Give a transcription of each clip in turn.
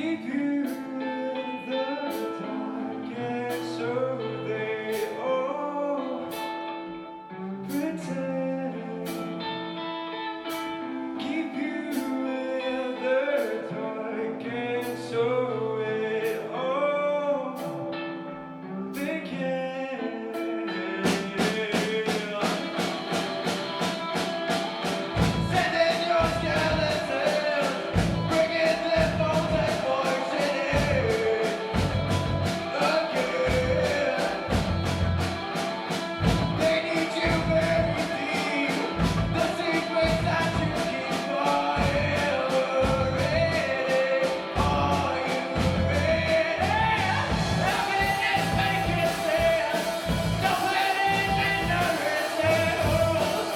keep you in the dark, and so they all pretend. Keep you in the dark, and so it all began. Sending your skeletons, bringing their bones and poisoning again. They need you very deep, the secrets that you keep forever ready. Are you ready? Nothing is making sense. Nobody in the resistance.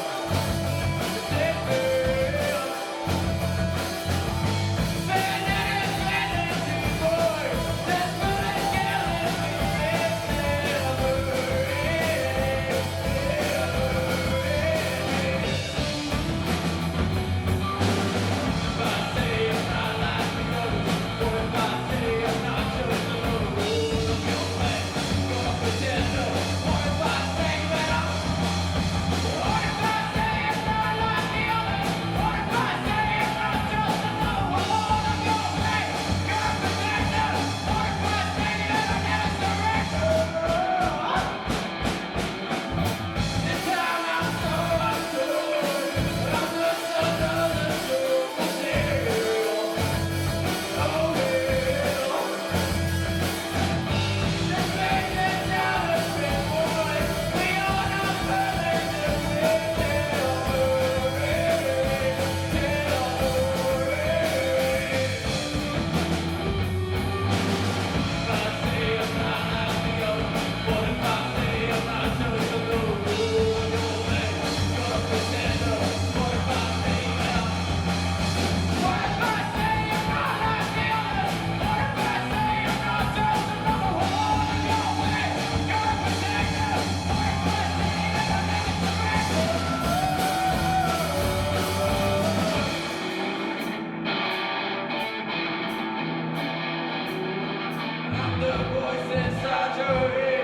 They fail. The voice inside your head.